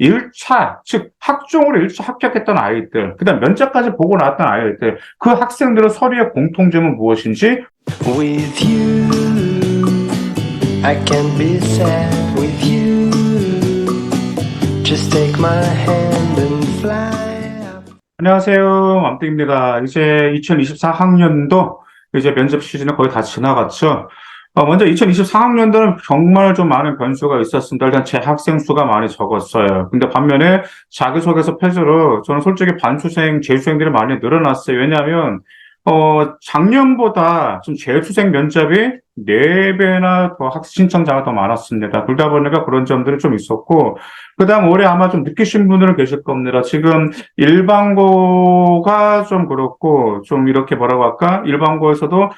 1차, 즉 학종으로 1차 합격했던 아이들, 그다음 면접까지 보고 나왔던 아이들, 그 학생들의 서류의 공통점은 무엇인지 With you, I can be sad with you. Just take my hand and fly up. 안녕하세요. 맘땡입니다. 이제 2024학년도 이제 면접 시즌은 거의 다 지나갔죠. 먼저 2024학년도는 정말 좀 많은 변수가 있었습니다. 일단 재학생 수가 많이 적었어요. 근데 반면에 자기소개서 페이지로 저는 솔직히 반수생, 재수생들이 많이 늘어났어요. 왜냐하면 작년보다 좀 재수생 면접이 4배나 더 신청자가 더 많았습니다. 그러다 보니까 그런 점들이 좀 있었고, 그 다음 올해 아마 좀 느끼신 분들은 계실 겁니다. 지금 일반고가 좀 그렇고, 좀 이렇게 뭐라고 할까? 일반고에서도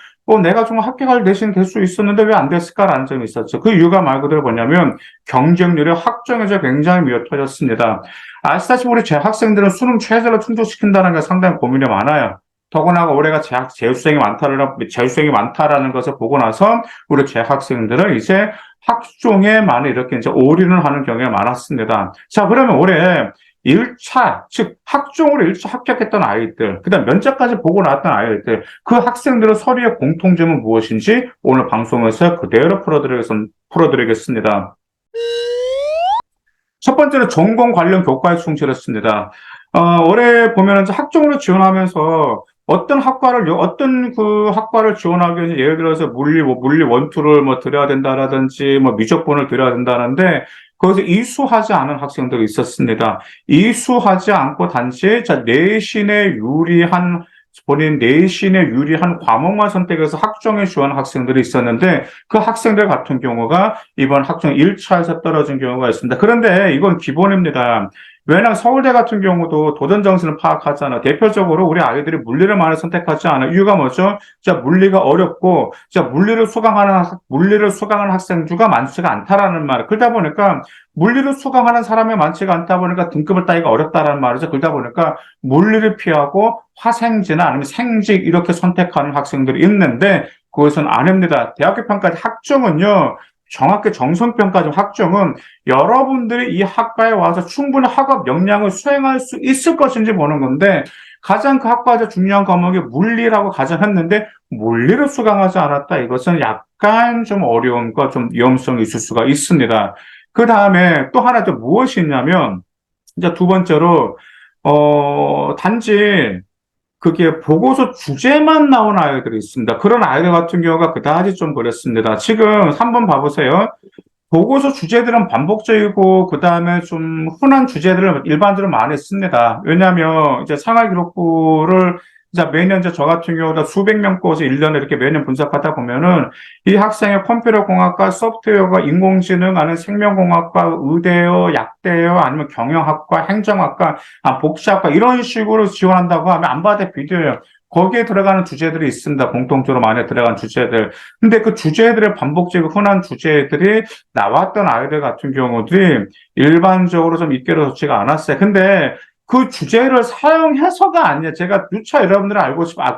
내가 좀 합격할 대신 될 수 있었는데 왜 안 됐을까라는 점이 있었죠. 그 이유가 말 그대로 뭐냐면 경쟁률이 학종에서 굉장히 미어터졌습니다. 아시다시피 우리 재학생들은 수능 최저를 충족시킨다는 게 상당히 고민이 많아요. 더구나 올해가 재수생이 많다라는 것을 보고 나서 우리 재학생들은 이제 학종에 많이 이렇게 이제 올인을 하는 경우가 많았습니다. 자, 그러면 올해 1차, 즉 학종으로 1차 합격했던 아이들, 그다음 면접까지 보고 나왔던 아이들, 그 학생들의 서류의 공통점은 무엇인지 오늘 방송에서 그대로 풀어드리겠습니다. 첫 번째는 전공 관련 교과에 충실했습니다. 올해 보면은 학종으로 지원하면서 어떤 그 학과를 지원하기 위해서 예를 들어서 물리 원투를 드려야 된다라든지, 미적분을 드려야 된다는데, 거기서 이수하지 않은 학생들이 있었습니다. 이수하지 않고 단지, 본인 내신에 유리한 과목만 선택해서 학종에 지원한 학생들이 있었는데, 그 학생들 같은 경우가 이번 학종 1차에서 떨어진 경우가 있습니다. 그런데 이건 기본입니다. 왜냐하면 서울대 같은 경우도 도전 정신을 파악하잖아. 대표적으로 우리 아이들이 물리를 많이 선택하지 않아. 이유가 뭐죠? 물리가 어렵고, 물리를 수강하는 학생수가 많지가 않다라는 말. 그러다 보니까 물리를 수강하는 사람이 많지가 않다 보니까 등급을 따기가 어렵다라는 말이죠. 그러다 보니까 물리를 피하고 화생지나 아니면 생직 이렇게 선택하는 학생들이 있는데 그것은 아닙니다. 대학교 평가제 학종은요. 정확히 정성평가점 학종은 여러분들이 이 학과에 와서 충분히 학업 역량을 수행할 수 있을 것인지 보는 건데 가장 그 학과에서 중요한 과목이 물리라고 가정했는데 물리를 수강하지 않았다. 이것은 약간 좀 어려움과 좀 위험성이 있을 수가 있습니다. 그 다음에 또 하나 또 무엇이 있냐면 이제 두 번째로 단지 그게 보고서 주제만 나온 아이들이 있습니다. 그런 아이들 같은 경우가 그다지 좀 그렇습니다. 지금 한번 봐보세요. 보고서 주제들은 반복적이고 그다음에 좀 흔한 주제들을 일반적으로 많이 씁니다. 왜냐하면 이제 생활기록부를 이제 매년 저 같은 경우도 수백 명 거에서 1년에 이렇게 매년 분석하다 보면은 이 학생의 컴퓨터공학과, 소프트웨어가, 인공지능, 아니면 생명공학과, 의대요, 약대요, 아니면 경영학과, 행정학과, 복지학과 이런 식으로 지원한다고 하면 안 봐도 비디오예요. 거기에 들어가는 주제들이 있습니다. 공통적으로 많이 들어간 주제들. 근데 그 주제들의 반복적이고 흔한 주제들이 나왔던 아이들 같은 경우들이 일반적으로 좀 입결이 좋지가 않았어요. 근데 그 주제를 사용해서가 아니에요. 제가 누차 여러분들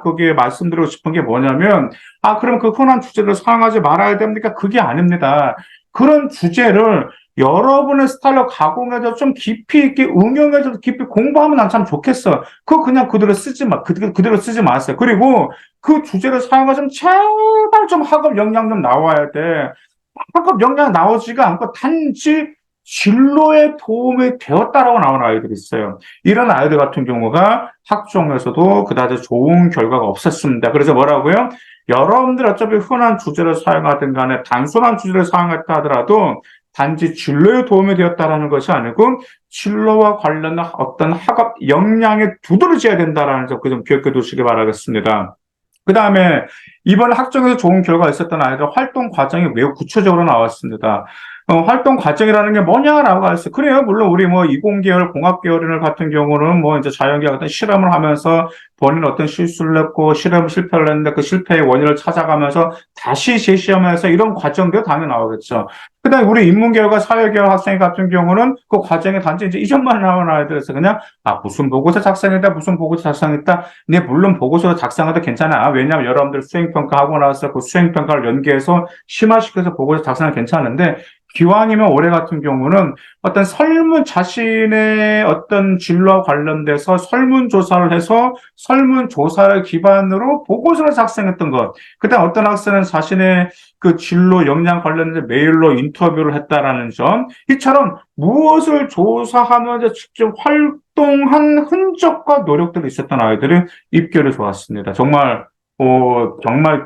거기에 말씀드리고 싶은 게 뭐냐면, 그럼 그 흔한 주제를 사용하지 말아야 됩니까? 그게 아닙니다. 그런 주제를 여러분의 스타일로 가공해서 좀 깊이 있게 응용해서 깊이 공부하면 난 참 좋겠어. 그거 그냥 그대로 쓰지 마세요. 그리고 그 주제를 사용하시면 제발 좀 학업 역량 좀 나와야 돼. 학업 역량 나오지가 않고 단지 진로에 도움이 되었다라고 나오는 아이들이 있어요. 이런 아이들 같은 경우가 학종에서도 그다지 좋은 결과가 없었습니다. 그래서 뭐라고요? 여러분들 어차피 흔한 주제를 사용하든 간에 단순한 주제를 사용했다 하더라도 단지 진로에 도움이 되었다라는 것이 아니고 진로와 관련된 어떤 학업 역량에 두드러져야 된다라는 점 그 좀 기억해 두시기 바라겠습니다. 그 다음에 이번 학종에서 좋은 결과가 있었던 아이들 활동 과정이 매우 구체적으로 나왔습니다. 활동 과정이라는 게 뭐냐라고 했어요. 그래요. 물론 우리 이공계열, 공학계열 같은 경우는 이제 자연계와 같은 실험을 하면서 본인 어떤 실수를 했고 실패를 했는데 그 실패의 원인을 찾아가면서 다시 재시험해서 이런 과정도 당연히 나오겠죠. 그다음에 우리 인문계열과 사회계열 학생 같은 경우는 그 과정에 단지 이제 이전만 나온 아이들에서 그냥 무슨 보고서 작성했다. 네, 물론 보고서 작성해도 괜찮아. 왜냐하면 여러분들 수행평가하고 나서 그 수행평가를 연계해서 심화시켜서 보고서 작성하면 괜찮은데 기왕이면 올해 같은 경우는 어떤 자신의 어떤 진로와 관련돼서 설문조사를 해서 설문조사를 기반으로 보고서를 작성했던 것. 그다음 어떤 학생은 자신의 그 진로 역량 관련된 메일로 인터뷰를 했다라는 점. 이처럼 무엇을 조사하면서 직접 활동한 흔적과 노력들이 있었던 아이들이 입결이 좋았습니다. 정말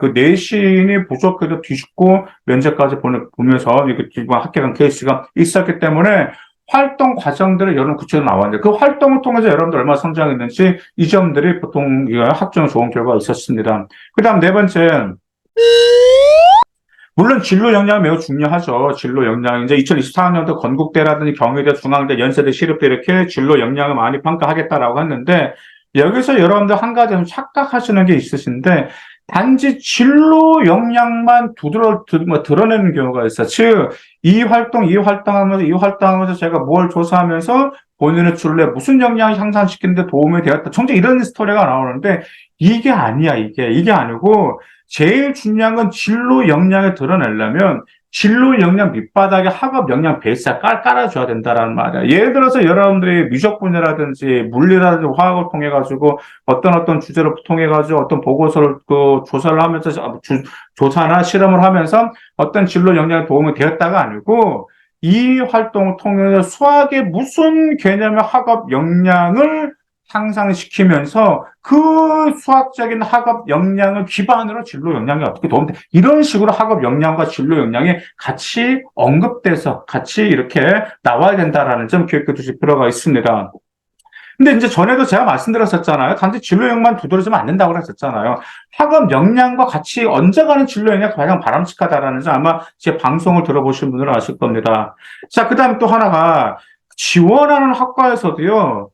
그 내신이 부족해도 뒤집고 면접까지 보면서 이렇게 합격한 케이스가 있었기 때문에 활동 과정들을 여러분 구체적으로 나왔는데 그 활동을 통해서 여러분들 얼마나 성장했는지 이 점들이 보통 학점에 좋은 결과가 있었습니다. 그 다음 네 번째. 물론 진로 역량이 매우 중요하죠. 진로 역량. 이제 2024학년도 건국대라든지 경희대, 중앙대, 연세대, 시립대 이렇게 진로 역량을 많이 평가하겠다라고 했는데 여기서 여러분들 한 가지 좀 착각하시는 게 있으신데 단지 진로 역량만 드러내는 경우가 있어요. 즉, 이 활동하면서 제가 뭘 조사하면서 본인의 진로에 무슨 역량을 향상시키는데 도움이 되었다. 총체 이런 스토리가 나오는데 이게 아니야, 이게 아니고 제일 중요한 건 진로 역량을 드러내려면 진로 역량 밑바닥에 학업 역량 베이스가 깔아줘야 된다라는 말이야. 예를 들어서 여러분들이 미적 분야라든지 물리라든지 화학을 통해 가지고 어떤 주제를 통해 가지고 어떤 보고서를 그 조사를 하면서 조사나 실험을 하면서 어떤 진로 역량에 도움이 되었다가 아니고 이 활동을 통해서 수학의 무슨 개념의 학업 역량을 향상시키면서 그 수학적인 학업 역량을 기반으로 진로 역량이 어떻게 도움돼? 이런 식으로 학업 역량과 진로 역량이 같이 언급돼서 같이 이렇게 나와야 된다라는 점 기억해 두실 필요가 있습니다. 근데 이제 전에도 제가 말씀드렸었잖아요. 단지 진로 역량만 두드러지면 안 된다고 그랬었잖아요. 학업 역량과 같이 얹어가는 진로 역량이 가장 바람직하다라는 점 아마 제 방송을 들어보신 분들은 아실 겁니다. 자, 그 다음에 또 하나가 지원하는 학과에서도요.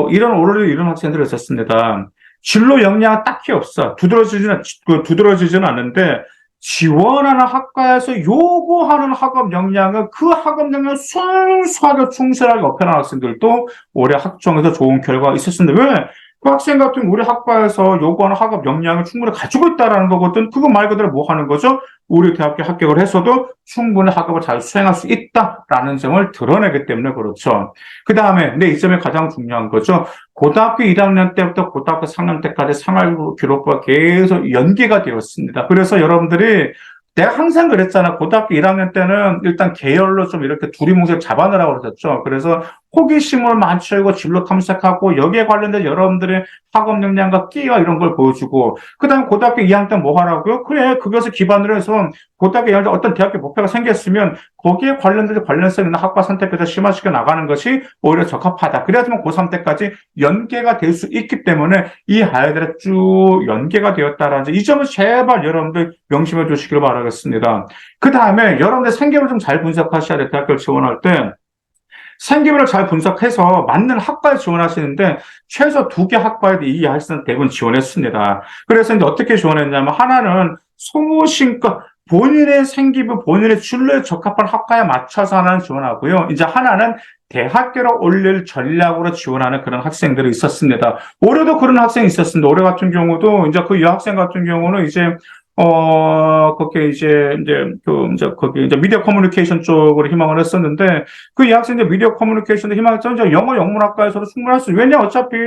이런 오류를 이룬 학생들이 있었습니다. 진로 역량은 딱히 없어. 두드러지지는 않는데, 지원하는 학과에서 요구하는 학업 역량은 그 학업 역량을 순수하게 충실하게 업해나가는 학생들도 올해 학종에서 좋은 결과가 있었습니다. 왜? 그 학생 같은 우리 학과에서 요구하는 학업 역량을 충분히 가지고 있다라는 거거든. 그거 말 그대로 뭐 하는 거죠? 우리 대학교 합격을 했어도 충분히 학업을 잘 수행할 수 있다라는 점을 드러내기 때문에 그렇죠. 그 다음에, 근데 이 점이 가장 중요한 거죠. 고등학교 1학년 때부터 고등학교 3학년 때까지 생활 기록부가 계속 연계가 되었습니다. 그래서 여러분들이 내가 항상 그랬잖아. 고등학교 1학년 때는 일단 계열로 좀 이렇게 두리뭉실 잡아내라고 그랬었죠. 그래서 호기심을 만들고 진로 탐색하고 여기에 관련된 여러분들의 학업 역량과 끼와 이런 걸 보여주고 그다음 고등학교 2학년 때 뭐 하라고요? 그래, 그것을 기반으로 해서 고등학교 2학년 때 어떤 대학교 목표가 생겼으면 거기에 관련성 있는 학과 선택해서 심화시켜 나가는 것이 오히려 적합하다. 그래야지만 고3 때까지 연계가 될 수 있기 때문에 이 아이들의 쭉 연계가 되었다라는 점, 이 점을 제발 여러분들 명심해 주시길 바라겠습니다. 그 다음에 여러분들 생계를 좀 잘 분석하셔야 돼요. 대학교를 지원할 때. 생기부를 잘 분석해서 맞는 학과에 지원하시는데 최소 2개 학과에 이 학생은 대부분 지원했습니다. 그래서 이제 어떻게 지원했냐면 하나는 소모신과 본인의 생기부, 본인의 진로에 적합한 학과에 맞춰서 하나는 지원하고요. 이제 하나는 대학교를 올릴 전략으로 지원하는 그런 학생들이 있었습니다. 올해도 그런 학생이 있었습니다. 올해 같은 경우도 이제 그 여학생 같은 경우는 이제 거기에 거기 미디어 커뮤니케이션 쪽으로 희망을 했었는데, 그 여학생들 미디어 커뮤니케이션도 희망했었는데, 이제 영어 영문학과에서도 충분할 수, 왜냐, 어차피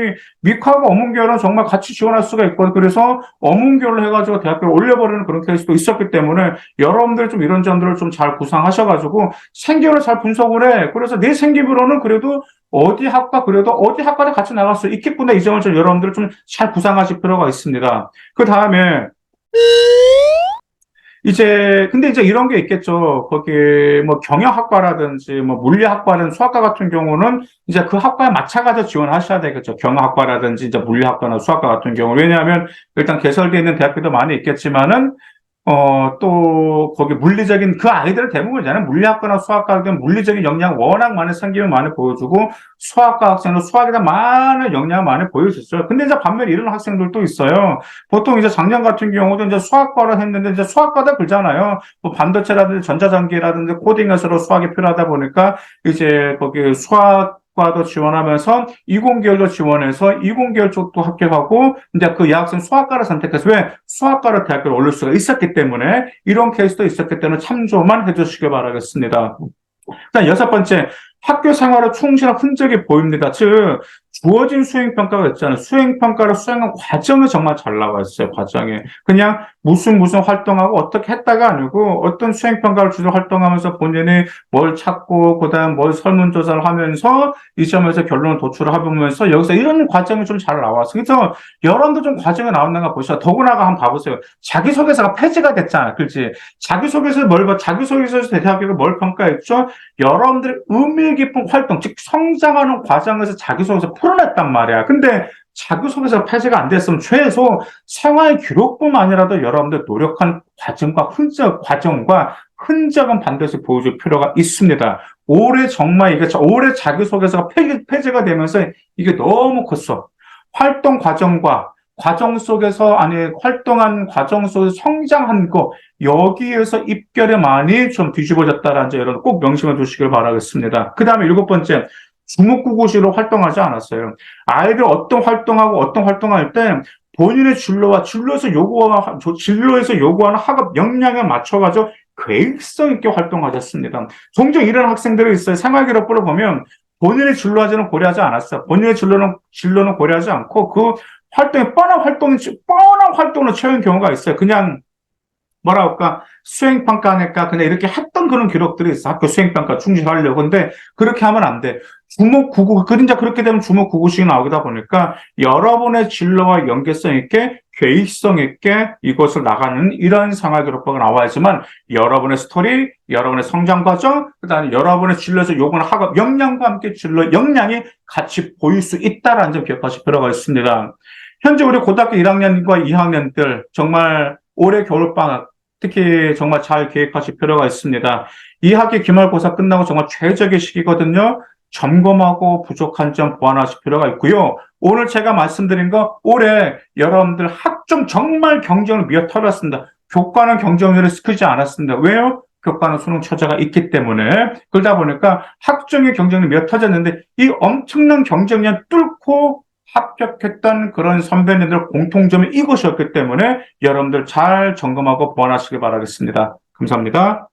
미카하고 어문계열은 정말 같이 지원할 수가 있거든요. 그래서 어문계열로 해가지고 대학교를 올려버리는 그런 케이스도 있었기 때문에, 여러분들 좀 이런 점들을 좀 잘 구상하셔가지고, 생기부를 잘 분석을 해. 그래서 내 생기부로는 그래도 어디 학과도 같이 나갈 수 있겠구나. 이 점을 좀 여러분들 좀 잘 구상하실 필요가 있습니다. 그 다음에, 근데 이제 이런 게 있겠죠. 거기, 뭐, 경영학과라든지, 뭐, 물리학과라든지, 수학과 같은 경우는 이제 그 학과에 맞춰가지고 지원하셔야 되겠죠. 경영학과라든지, 이제 물리학과나 수학과 같은 경우. 왜냐하면, 일단 개설되어 있는 대학교도 많이 있겠지만은, 또, 거기 물리적인, 그 아이들은 대부분이잖아요. 물리학과나 수학과 등 물리적인 역량 워낙 많이 생기면 많이 보여주고, 수학과 학생은 수학에 대한 많은 역량을 많이 보여줬어요. 근데 이제 반면에 이런 학생들도 있어요. 보통 이제 작년 같은 경우도 이제 수학과를 했는데, 이제 수학과다 그러잖아요. 뭐 반도체라든지 전자장기라든지 코딩에서 수학이 필요하다 보니까, 이제 거기 수학, 수학과도 지원하면서 이공계열도 지원해서 이공계열 쪽도 합격하고 이제 그 여학생 수학과를 선택해서 왜 수학과를 대학교를 올릴 수가 있었기 때문에 이런 케이스도 있었기 때문에 참조만 해주시길 바라겠습니다. 일단 여섯 번째, 학교 생활에 충실한 흔적이 보입니다. 즉, 주어진 수행평가가 있잖아요. 수행평가를 수행한 과정이 정말 잘 나와 있어요, 과정에. 그냥 무슨 활동하고 어떻게 했다가 아니고 어떤 수행평가를 주로 활동하면서 본인이 뭘 찾고, 그 다음 뭘 설문조사를 하면서 이 점에서 결론을 도출을 해보면서 여기서 이런 과정이 좀 잘 나왔어요. 그래서 여러분도 좀 과정이 나왔는가 보시죠. 더구나가 한번 봐보세요. 자기소개서가 폐지가 됐잖아요. 그렇지? 자기소개서에서 대학교가 뭘 평가했죠? 여러분들의 의미 깊은 활동, 즉 성장하는 과정에서 자기소개서 풀어냈단 말이야. 근데 자기소개서 폐지가 안 됐으면 최소 생활 기록뿐만 아니라도 여러분들 노력한 과정과 흔적은 반드시 보여줄 필요가 있습니다. 올해 정말 올해 자기소개서가 폐지가 되면서 이게 너무 컸어. 활동 과정과 과정 속에서, 활동한 과정 속에서 성장한 거, 여기에서 입결이 많이 좀 뒤집어졌다라는 점 여러분 꼭 명심해 두시길 바라겠습니다. 그 다음에 일곱 번째, 주목구구시로 활동하지 않았어요. 아이들 어떤 활동할 때 본인의 진로에서 요구하는 학업 역량에 맞춰가지고 계획성 있게 활동하셨습니다. 종종 이런 학생들이 있어요. 생활기록부를 보면 본인의 진로까지는 고려하지 않았어요. 본인의 진로는 고려하지 않고 그 뻔한 활동으로 채운 경우가 있어요. 그냥 수행평가니까 그냥 이렇게 했던 그런 기록들이 있어. 학교 수행평가 충실하려고. 근데 그렇게 하면 안 돼. 그렇게 되면 주목구구식이 나오다 보니까 여러분의 진로와 연계성 있게, 계획성 있게 이것을 나가는 이런 생활기록부가 나와야지만 여러분의 스토리, 여러분의 성장 과정, 그 다음에 여러분의 진로에서 요구하는 학업 역량과 함께 진로 역량이 같이 보일 수 있다라는 점 기억하실 필요가 있습니다. 현재 우리 고등학교 1학년과 2학년들 정말 올해 겨울방학 특히 정말 잘 계획하실 필요가 있습니다. 2학기 기말고사 끝나고 정말 최적의 시기거든요. 점검하고 부족한 점 보완하실 필요가 있고요. 오늘 제가 말씀드린 거 올해 여러분들 학점 정말 경쟁을 미어털었습니다. 교과는 경쟁률이 크지 않았습니다. 왜요? 교과는 수능 최저가 있기 때문에. 그러다 보니까 학점의 경쟁률이 미어터졌는데 이 엄청난 경쟁력 뚫고 합격했던 그런 선배님들 공통점이 이것이었기 때문에 여러분들 잘 점검하고 보완하시길 바라겠습니다. 감사합니다.